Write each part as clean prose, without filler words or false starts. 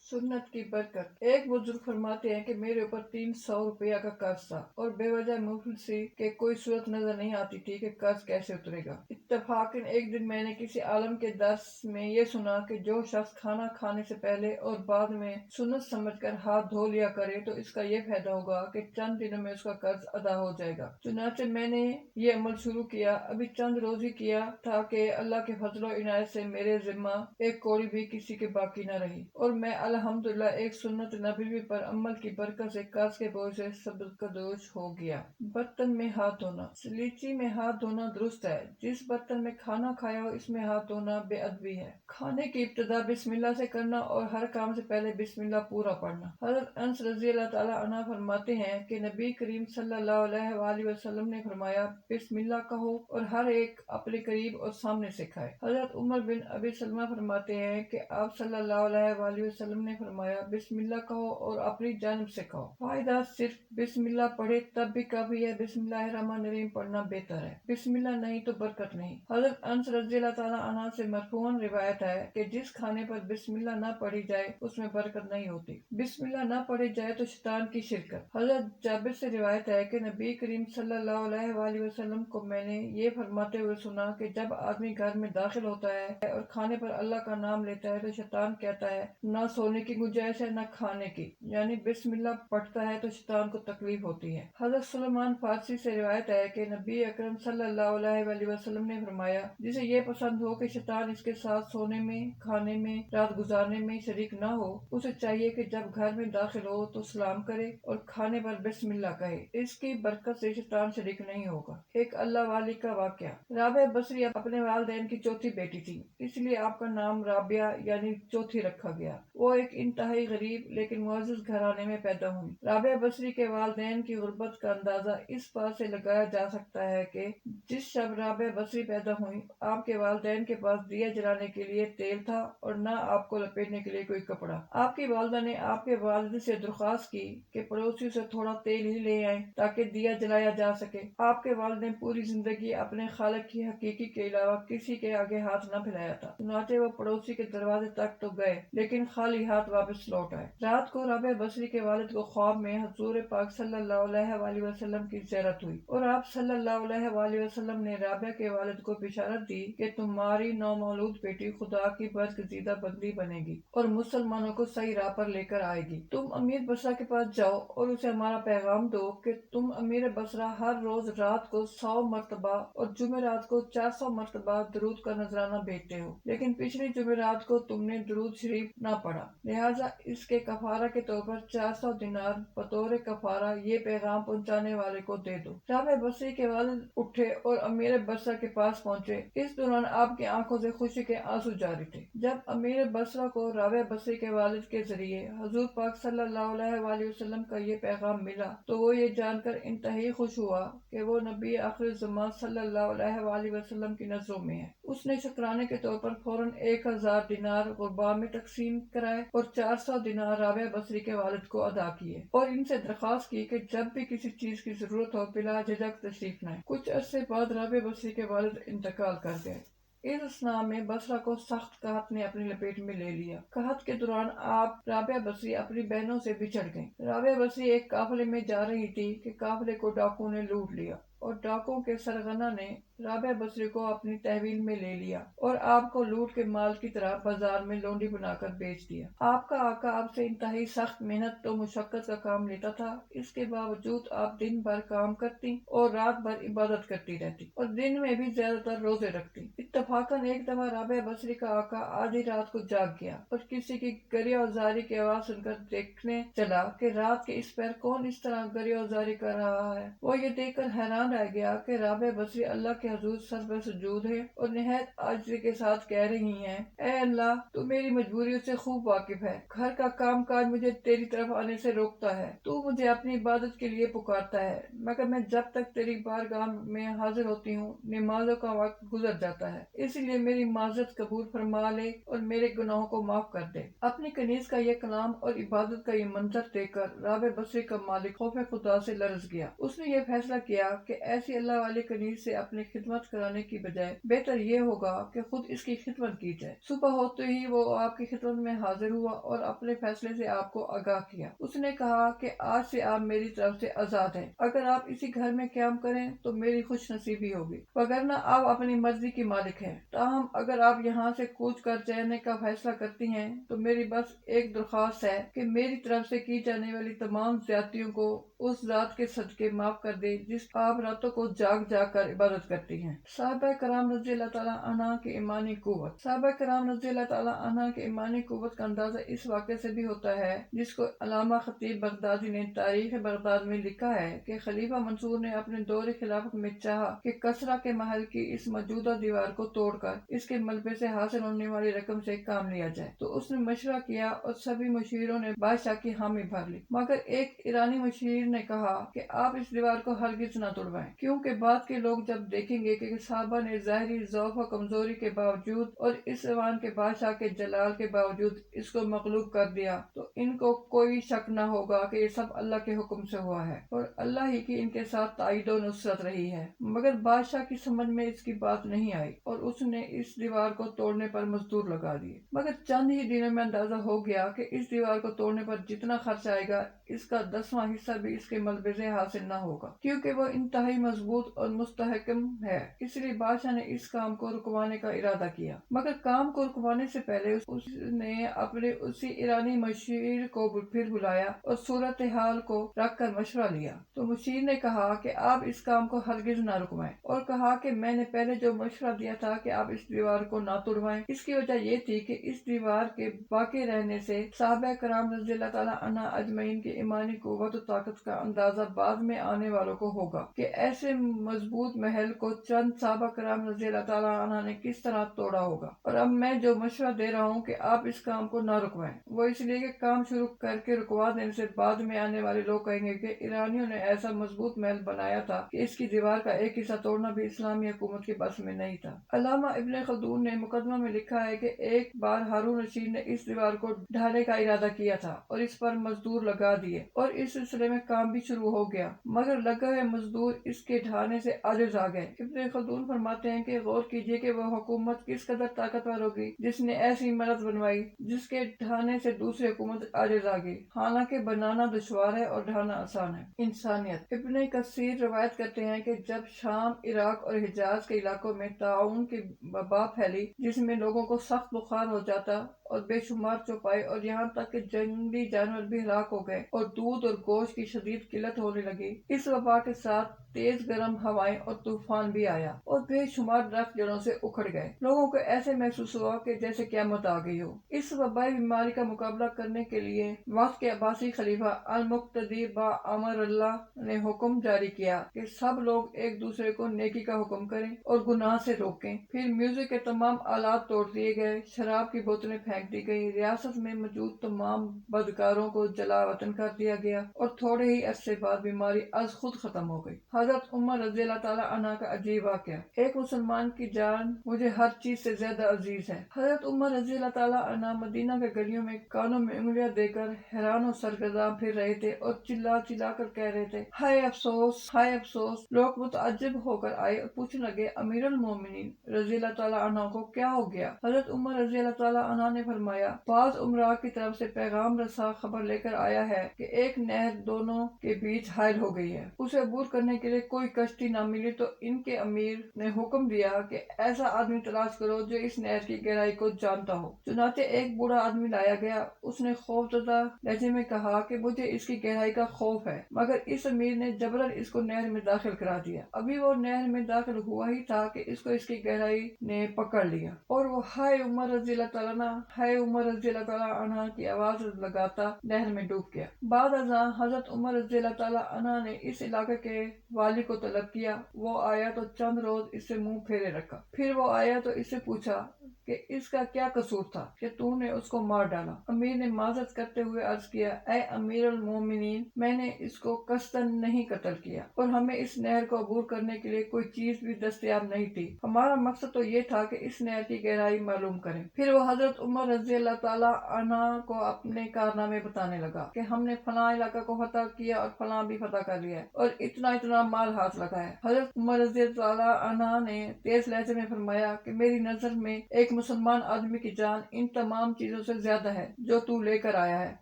سنت کی برکت۔ ایک بزرگ فرماتے ہیں کہ میرے اوپر 300 روپیہ کا قرض تھا اور بے وجہ مفلسی کہ کوئی صورت نظر نہیں آتی تھی کہ قرض کیسے اترے گا۔ اتفاقاً ایک دن میں نے کسی عالم کے درس میں یہ سنا کہ جو شخص کھانا کھانے سے پہلے اور بعد میں سنت سمجھ کر ہاتھ دھو لیا کرے تو اس کا یہ فائدہ ہوگا کہ چند دنوں میں اس کا قرض ادا ہو جائے گا۔ چنانچہ میں نے یہ عمل شروع کیا، ابھی چند روز ہی کیا تھا کہ اللہ کے فضل و عنایت سے میرے ذمہ ایک کوڑی بھی کسی کے باقی نہ رہی اور میں الحمدللہ ایک سنت نبوی پر عمل کی برکت سے قرض کے بوجھ سے صدقدوش ہو گیا۔ برتن میں ہاتھ دھونا۔ سلیچی میں ہاتھ دھونا درست ہے، جس برتن میں کھانا کھایا ہو اس میں ہاتھ دھونا بے ادبی ہے۔ کھانے کی ابتدا بسم اللہ سے کرنا اور ہر کام سے پہلے بسم اللہ پورا پڑھنا۔ حضرت انس رضی اللہ تعالیٰ عنہ فرماتے ہیں کہ نبی کریم صلی اللہ علیہ وآلہ وسلم نے فرمایا بسم اللہ کہو اور ہر ایک اپنے قریب اور سامنے سے کھائے۔ حضرت عمر بن ابی سلمہ فرماتے ہیں کہ آپ صلی اللہ علیہ وآلہ وسلم نے فرمایا بسم اللہ کہو اور اپنی جانب سے کھاؤ۔ فائدہ صرف بسم اللہ پڑھے تب بھی کافی ہے، بسم اللہ الرحمن الرحیم پڑھنا بہتر ہے۔ بسم اللہ نہیں تو برکت نہیں۔ حضرت انس رضی اللہ تعالیٰ عنہ سے مرفوعاً روایت ہے کہ جس کھانے پر بسم اللہ نہ پڑھی جائے اس میں برکت نہیں ہوتی۔ بسم اللہ نہ پڑھی جائے تو شیطان کی شرکت۔ حضرت جابر سے روایت ہے کہ نبی کریم صلی اللہ علیہ وآلہ وسلم کو میں نے یہ فرماتے ہوئے سنا کہ جب آدمی گھر میں داخل ہوتا ہے اور کھانے پر اللہ کا نام لیتا ہے تو شیطان کہتا ہے نہ سونے کی گنجائش ہے نہ کھانے کی، یعنی بسم اللہ پڑھتا ہے تو شیطان کو تکلیف ہوتی ہے۔ حضرت سلیمان فارسی سے روایت ہے کہ نبی اکرم صلی اللہ علیہ وآلہ وسلم نے فرمایا جسے یہ پسند ہو کہ شیطان اس کے ساتھ سونے میں، کھانے میں، رات گزارنے میں شریک نہ ہو، اسے چاہیے کہ جب گھر میں داخل ہو تو سلام کرے اور کھانے پر بسم اللہ کہے، اس کی برکت سے شیطان شریک نہیں ہوگا۔ ایک اللہ والی کا واقعہ۔ رابعہ بصری اپنے والدین کی چوتھی بیٹی تھی، اس لیے آپ کا نام رابعہ یعنی چوتھی رکھا گیا۔ وہ ایک انتہائی غریب لیکن معزز گھرانے میں پیدا ہوئی۔ رابعہ بصری کے والدین کی غربت کا اندازہ اس بات سے لگایا جا سکتا ہے کہ جس شب رابعہ بصری پیدا ہوئی آپ کے والدین کے پاس دیا جلانے کے لیے تیل تھا اور نہ آپ کو لپیٹنے کے لیے کوئی کپڑا۔ آپ کی والدہ نے آپ کے والد سے درخواست کی کہ پڑوسیوں سے تھوڑا تیل ہی لے آئیں تاکہ دیا جلایا جا سکے۔ آپ کے والد نے پوری زندگی اپنے خالق کی حقیقی کے علاوہ کسی کے آگے ہاتھ نہ پھیلایا تھا، چنانچہ وہ پڑوسی کے دروازے تک تو گئے لیکن خالی ہاتھ واپس لوٹ آئے۔ رات کو رابعہ بصری کے والد کو خواب میں حضور پاک صلی اللہ علیہ وآلہ وسلم کی زیارت ہوئی اور آپ صلی اللہ علیہ وآلہ وسلم نے رابعہ کے والد کو بشارت دی کہ تمہاری نومولود بیٹی خدا کی برگزیدہ بندی بنے گی اور مسلمانوں کو صحیح راہ پر لے کر آئے گی۔ تم امیر بصرہ کے پاس جاؤ اور اسے ہمارا پیغام دو کہ تم امیر بصرہ ہر روز رات کو 100 مرتبہ اور جمعرات کو 400 مرتبہ درود کا نذرانہ بھیجتے ہو، لیکن پچھلی جمعرات کو تم نے درود شریف نہ پڑھا، لہٰذا اس کے کفارہ کے طور پر 400 دینار بطور کفارہ یہ پیغام پہنچانے والے کو دے دو۔ رابعہ بصری کے والد اٹھے اور امیر بصرہ کے پاس پہنچے۔ اس دوران آپ کی آنکھوں سے خوشی کے آنسو جاری تھے۔ جب امیر بصرہ کو رابعہ بصری کے والد کے ذریعے حضور پاک صلی اللہ علیہ وآلہ وسلم کا یہ پیغام ملا تو وہ یہ جان کر انتہائی خوش ہوا کہ وہ نبی آخر الزماں صلی اللہ علیہ وآلہ وسلم کی نظروں میں ہے۔ اس نے شکرانے کے طور پر فوراً 1000 دینار غرباء میں تقسیم کرائے اور 400 دینار رابعہ بصری کے والد کو ادا کیے اور ان سے درخواست کی کہ جب بھی کسی چیز کی ضرورت ہو بلا جھجک تشریف لائیں۔ کچھ عرصے بعد رابعہ بصری کے والد انتقال کر گئے۔ اس اثناء میں بصرہ کو سخت قحط نے اپنی لپیٹ میں لے لیا۔ قحط کے دوران آپ رابعہ بصری اپنی بہنوں سے بچھڑ گئیں۔ رابعہ بصری ایک قافلے میں جا رہی تھی کہ قافلے کو ڈاکوؤں نے لوٹ لیا اور ڈاکوؤں کے سرغنہ نے رابعہ بصری کو اپنی تحویل میں لے لیا اور آپ کو لوٹ کے مال کی طرح بازار میں لونڈی بنا کر بیچ دیا۔ آپ کا آقا آپ سے انتہائی سخت محنت و مشقت کا کام لیتا تھا، اس کے باوجود آپ دن بھر کام کرتی اور رات بھر عبادت کرتی رہتی اور دن میں بھی زیادہ تر روزے رکھتی۔ اتفاقاً ایک دفعہ رابعہ بصری کا آقا آدھی رات کو جاگ گیا اور کسی کی گریہ و زاری کی آواز سن کر دیکھنے چلا کہ رات کے اس پہر کون اس طرح گریہ و زاری کر رہا ہے۔ وہ یہ دیکھ کر حیران رہ گیا کہ رابعہ بصری اللہ کے حضور سر پہ سجود ہے اور نہایت عاجزی کے ساتھ کہہ رہی ہیں اے اللہ تو میری مجبوریوں سے خوب واقف ہے، گھر کا کام کاج مجھے تیری طرف آنے سے روکتا ہے، تو مجھے اپنی عبادت کے لیے پکارتا ہے، مگر میں جب تک تیری بارگاہ میں حاضر ہوتی ہوں نمازوں کا وقت گزر جاتا ہے، اس لیے میری معذرت قبول فرما لے اور میرے گناہوں کو معاف کر دے۔ اپنی کنیز کا یہ کلام اور عبادت کا یہ منظر دیکھ کر رابعہ بصری کا مالک خوف خدا سے لرز گیا۔ اس نے یہ فیصلہ کیا کہ کہ ایسی اللہ والے کنیز سے اپنی خدمت کرانے کی بجائے بہتر یہ ہوگا کہ خود اس کی خدمت کی جائے۔ صبح ہوتے ہی وہ آپ کی خدمت میں حاضر ہوا اور اپنے فیصلے سے آپ کو آگاہ کیا۔ اس نے کہا کہ آج سے آپ میری طرف سے آزاد ہیں۔ اگر آپ اسی گھر میں قیام کریں تو میری خوش نصیبی ہوگی، وگرنہ آپ اپنی مرضی کی مالک ہیں۔ تاہم اگر آپ یہاں سے کوچ کر جانے کا فیصلہ کرتی ہیں تو میری بس ایک درخواست ہے کہ میری طرف سے کی جانے والی تمام زیادتیوں کو اس ذات کے صدقے معاف کر دے جس آپ راتوں کو جاگ جاگ کر عبادت کرتی ہیں۔ صحابہ کرام رضی اللہ تعالیٰ عنہ کی ایمانی قوت۔ صحابہ کرام رضی اللہ تعالیٰ عنہ کی ایمانی قوت کا اندازہ اس واقعے سے بھی ہوتا ہے جس کو علامہ خطیب بغدادی نے تاریخ بغداد میں لکھا ہے کہ خلیفہ منصور نے اپنے دور خلافت میں چاہا کہ کسریٰ کے محل کی اس موجودہ دیوار کو توڑ کر اس کے ملبے سے حاصل ہونے والی رقم سے کام لیا جائے، تو اس نے مشورہ کیا اور سبھی مشیروں نے بادشاہ کی حامی بھر لی، مگر ایک ایرانی مشیر نے کہا کہ آپ اس دیوار کو ہرگز نہ توڑوائیں، کیونکہ بعد کے لوگ جب دیکھیں گے کہ صحابہ نے ظاہری ضعف و کمزوری کے باوجود اور اس ایوان کے بادشاہ کے جلال کے باوجود اس کو مغلوب کر دیا تو ان کو کوئی شک نہ ہوگا کہ یہ سب اللہ کے حکم سے ہوا ہے اور اللہ ہی کی ان کے ساتھ تائید و نصرت رہی ہے۔ مگر بادشاہ کی سمجھ میں اس کی بات نہیں آئی اور اس نے اس دیوار کو توڑنے پر مزدور لگا دیے، مگر چند ہی دنوں میں اندازہ ہو گیا کہ اس دیوار کو توڑنے پر جتنا خرچ آئے گا اس کا 10واں حصہ بھی اس کے ملبے سے حاصل نہ ہوگا، کیونکہ وہ انتہائی مضبوط اور مستحکم ہے۔ اس لیے بادشاہ نے اس کام کو رکوانے کا ارادہ کیا، مگر کام کو رکوانے سے پہلے اس نے اپنے اسی ایرانی مشیر کو پھر بلایا اور صورتحال کو رکھ کر مشورہ لیا، تو مشیر نے کہا کہ آپ اس کام کو ہرگز نہ رکوائیں، اور کہا کہ میں نے پہلے جو مشورہ دیا تھا کہ آپ اس دیوار کو نہ توڑوائیں، اس کی وجہ یہ تھی کہ اس دیوار کے باقی رہنے سے صحابہ کرام رضی اللہ تعالیٰ عنہ اجمعین کی ایمانی قوت و طاقت کا اندازہ بعد میں آنے والوں کو ہوگا کہ ایسے مضبوط محل کو چند صحابہ کرام رضی اللہ تعالیٰ عنہ نے کس طرح توڑا ہوگا۔ اور اب میں جو مشورہ دے رہا ہوں کہ آپ اس کام کو نہ رکوائیں، وہ اس لیے کہ کام شروع کر کے رکوا دینے سے بعد میں آنے والے لوگ کہیں گے کہ ایرانیوں نے ایسا مضبوط محل بنایا تھا کہ اس کی دیوار کا ایک حصہ توڑنا بھی اسلامی حکومت کے بس میں نہیں تھا۔ علامہ ابن خلدون نے مقدمہ میں لکھا ہے کہ ایک بار ہارون رشید نے اس دیوار کو ڈھانے کا ارادہ کیا تھا اور اس پر مزدور لگا دیے اور اس سلسلے میں کام بھی شروع ہو گیا، مگر لگے ہوئے مزدور اس کے ڈھانے سے عاجز آ گئے۔ ابن خلدون فرماتے ہیں کہ غور کیجئے کہ وہ حکومت کس قدر طاقتور ہوگی جس نے ایسی عمارت بنوائی جس کے ڈھانے سے دوسری حکومت عاجز آ گئی، حالانکہ بنانا دشوار ہے اور ڈھانا آسان ہے۔ انسانیت۔ ابن کثیر روایت کرتے ہیں کہ جب شام، عراق اور حجاز کے علاقوں میں طاعون کی وبا پھیلی جس میں لوگوں کو سخت بخار ہو جاتا اور بے شمار چوپائے اور یہاں تک کہ جنگلی جانور بھی ہلاک ہو گئے اور دودھ اور گوشت کی شدید قلت ہونے لگی، اس وبا کے ساتھ تیز گرم ہوائیں اور طوفان بھی آیا اور بے شمار درخت جڑوں سے اکھڑ گئے۔ لوگوں کو ایسے محسوس ہوا کہ جیسے قیامت آ گئی ہو۔ اس وبائی بیماری کا مقابلہ کرنے کے لیے وقت کے عباسی خلیفہ المقتدی با امر اللہ نے حکم جاری کیا کہ سب لوگ ایک دوسرے کو نیکی کا حکم کریں اور گناہ سے روکیں۔ پھر میوزک کے تمام آلات توڑ دیے گئے، شراب کی بوتلیں پھینک دی گئی، ریاست میں موجود تمام بدکاروں کو جلا وطن کر دیا گیا اور تھوڑے ہی عرصے بعد بیماری از خود ختم ہو گئی۔ حضرت عمر رضی اللہ تعالیٰ عنہ کا عجیب واقعہ۔ ایک مسلمان کی جان مجھے ہر چیز سے زیادہ عزیز ہے۔ حضرت عمر رضی اللہ تعالیٰ عنہ مدینہ کے گلیوں میں کانوں میں انگلیاں دے کر حیران و سرگرداں پھر رہے تھے اور چلا چلا کر کہہ رہے تھے، ہائے افسوس، ہائے افسوس۔ لوگ متعجب ہو کر آئے اور پوچھنے لگے، امیر المومنین رضی اللہ تعالیٰ عنہ کو کیا ہو گیا؟ حضرت عمر رضی اللہ تعالیٰ عنہ نے فرمایا، بعض امراء کی طرف سے پیغام رساں خبر لے کر آیا ہے کہ ایک نہر دونوں کے بیچ حائل ہو گئی ہے، اسے عبور کرنے کے لیے کوئی کشتی نہ ملی تو ان کے امیر نے حکم دیا کہ ایسا آدمی تلاش کرو جو اس نہر کی گہرائی کو جانتا ہو۔ چنانچہ ایک بوڑھا آدمی لایا گیا، اس نے خوف زدہ لہجے میں کہا کہ مجھے اس کی گہرائی کا خوف ہے، مگر اس امیر نے جبرن اس کو نہر میں داخل کرا دیا۔ ابھی وہ نہر میں داخل ہوا ہی تھا کہ اس کو اس کی گہرائی نے پکڑ لیا اور وہ ہائے عمر رضی اللہ تعالیٰ عنہ، ہائے عمر رضی اللہ تعالیٰ عنہ کی آواز لگاتا نہر میں ڈوب گیا۔ بعد ازاں حضرت عمر رضی اللہ تعالیٰ عنہ نے اس علاقے کے والی کو طلب کیا، وہ آیا تو چند روز اس سے منہ پھیرے رکھا، پھر وہ آیا تو اس سے پوچھا کہ اس کا کیا قصور تھا کہ تو نے اس کو مار ڈالا؟ امیر نے معذرت کرتے ہوئے عرض کیا، اے امیر المومنین، میں نے اس کو قصداً نہیں قتل کیا اور ہمیں اس نہر کو عبور کرنے کے لیے کوئی چیز بھی دستیاب نہیں تھی، ہمارا مقصد تو یہ تھا کہ اس نہر کی گہرائی معلوم کریں۔ پھر وہ حضرت عمر رضی اللہ تعالیٰ عنہ کو اپنے کارنامے بتانے لگا کہ ہم نے فلاں علاقہ کو فتح کیا اور فلاں بھی فتح کر لیا ہے اور اتنا اتنا مال ہاتھ لگا ہے۔ حضرت عمر رضی اللہ عنہ نے تیز لہجے میں فرمایا کہ میری نظر میں ایک مسلمان آدمی کی جان ان تمام چیزوں سے زیادہ ہے جو تو لے کر آیا ہے۔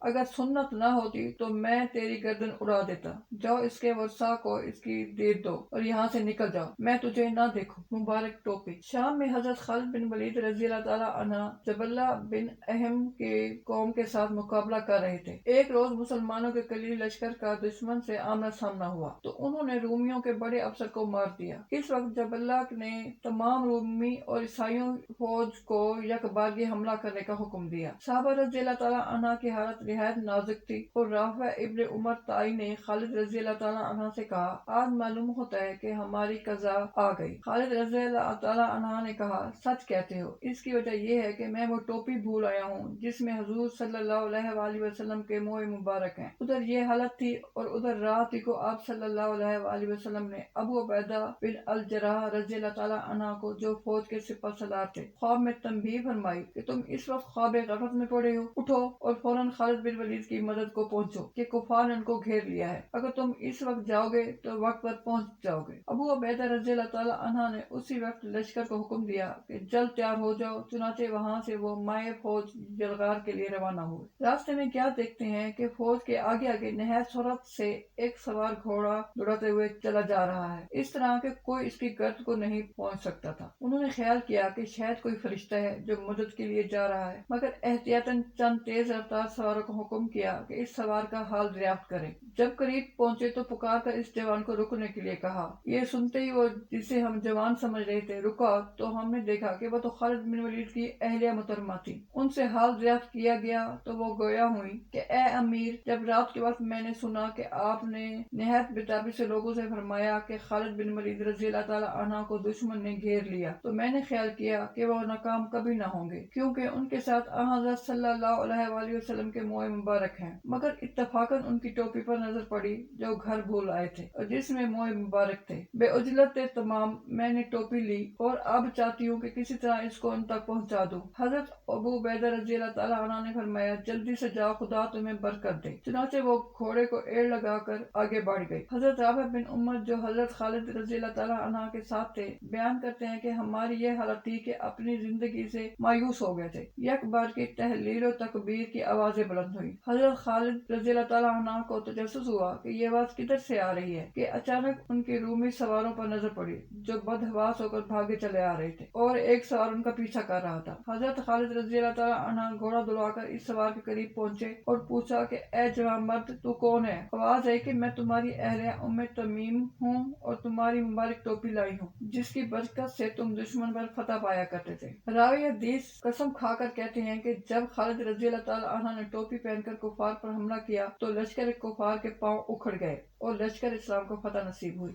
اگر سنت نہ ہوتی تو میں تیری گردن اڑا دیتا۔ جاؤ اس کے ورثاء کو اس کی دیت دو اور یہاں سے نکل جاؤ، میں تجھے نہ دیکھوں۔ مبارک ٹوپی۔ شام میں حضرت خالد بن ولید رضی اللہ تعالیٰ عنہ جبلہ بن اہم کی قوم کے ساتھ مقابلہ کر رہے تھے۔ ایک روز مسلمانوں کے قلیل لشکر کا دشمن سے آمنا سامنا ہوا تو انہوں نے رومیوں کے بڑے افسر کو مار دیا۔ اس وقت جبلہ نے تمام رومی اور عیسائیوں فوج کو یک بارگی حملہ کرنے کا حکم دیا۔ صحابہ رضی اللہ تعالیٰ عنہ کی حالت نہایت نازک تھی اور رافع ابن عمر طائی نے خالد رضی اللہ تعالیٰ عنہ سے کہا، آج معلوم ہوتا ہے کہ ہماری قضا آ گئی۔ خالد رضی اللہ تعالیٰ عنہ نے کہا، سچ کہتے ہو، اس کی وجہ یہ ہے کہ میں وہ ٹوپی بھول آیا ہوں جس میں حضور صلی اللہ علیہ وآلہ وسلم کے منہ مبارک ہیں۔ ادھر یہ حالت تھی اور ادھر رات ہی کو آپ صلی اللہ علیہ وآلہ وسلم نے ابو عبیدہ بن الجراح رضی اللہ تعالیٰ عنہ کو، جو فوج کے سپہ سالار تھے، خواب میں تنبیہ فرمائی کہ تم اس وقت خواب غفلت میں پڑے ہو، اٹھو اور فوراً خالد بن ولید کی مدد کو پہنچو کہ کفار نے ان کو گھیر لیا ہے۔ اگر تم اس وقت جاؤ گے تو وقت پر پہنچ جاؤ گے۔ ابو عبیدہ رضی اللہ تعالیٰ عنہ نے اسی وقت لشکر کو حکم دیا کہ جلد تیار ہو جاؤ، چنانچہ وہاں سے وہ مائع فوج جلغار کے لیے روانہ ہوئے۔ راستے میں کیا دیکھتے ہیں کہ فوج کے آگے آگے نہایت سرعت سے ایک سوار گھوڑا دوڑاتے ہوئے چلا جا رہا ہے، اس طرح کہ کوئی اس کی گرد کو نہیں پہنچ سکتا تھا۔ انہوں نے خیال کیا کہ شاید کوئی فرشتہ ہے جو مدد کے لیے جا رہا ہے، مگر احتیاطاً چند تیز رفتار سواروں کو حکم کیا کہ اس سوار کا حال دریافت کریں۔ جب قریب پہنچے تو پکار کر اس جوان کو رکنے کے لیے کہا۔ یہ سنتے ہی وہ جسے ہم جوان سمجھ رہے تھے رکا تو ہم نے دیکھا کہ وہ تو خالد بن ولید کی اہلیہ محترمہ تھی۔ ان سے حال دریافت کیا گیا تو وہ گویا ہوئی کہ اے امیر، جب رات کے وقت میں نے سنا کہ آپ نے نہایت بےتابی سے لوگوں سے فرمایا کہ خالد بن ولید رضی اللہ تعالیٰ عنہ کو دشمن نے گھیر لیا، تو میں نے خیال کیا کہ وہ ناکام کبھی نہ ہوں گے، کیونکہ ان کے ساتھ حضرت صلی اللہ علیہ وآلہ وسلم کے منہ مبارک ہیں۔ مگر اتفاقاً ان کی ٹوپی پر نظر پڑی جو گھر بھول آئے تھے اور جس میں منہ مبارک تھے۔ بے عجلت تمام میں نے ٹوپی لی اور اب چاہتی ہوں کہ کسی طرح اس کو ان تک پہنچا دوں۔ حضرت ابو عبیدہ رضی اللہ تعالیٰ عنہ نے فرمایا، جلدی سے جاؤ، خدا تمہیں برکت دے۔ چنانچہ وہ گھوڑے کو ایڑ لگا کر آگے بڑھ گئی۔ حضرت رافع بن عمر جو حضرت خالد رضی اللہ تعالیٰ عنہ کے ساتھ تھے، بیان کرتے ہیں کہ ہماری یہ حالت تھی کہ اپنی زندگی سے مایوس ہو گئے تھے۔ یک بار کی تحلیل و تکبیر کی آوازیں بلند ہوئی۔ حضرت خالد رضی اللہ تعالیٰ عنہ کو تجسس ہوا کہ یہ آواز کدھر سے آ رہی ہے کہ اچانک ان کی رومی سواروں پر نظر پڑی جو بدحواس ہو کر بھاگے چلے آ رہے تھے اور ایک سوار ان کا پیچھا کر رہا تھا۔ حضرت خالد رضی اللہ تعالیٰ عنہ گھوڑا دوڑا کر اس سوار کے قریب پہنچے اور پوچھا کہ اے جوان مرد، تو کون ہے؟ آواز ہے کہ میں تمہاری اہلیہ ام تمیم ہوں اور تمہاری مبارک ٹوپی لائی ہوں جس کی برکت سے تم دشمن پر فتح پایا کرتے تھے۔ راوی حدیث قسم کھا کر کہتے ہیں کہ جب خالد رضی اللہ تعالیٰ عنہ نے ٹوپی پہن کر کفار پر حملہ کیا تو لشکر کفار کے پاؤں اکھڑ گئے اور لشکر اسلام کو فتح نصیب ہوئی۔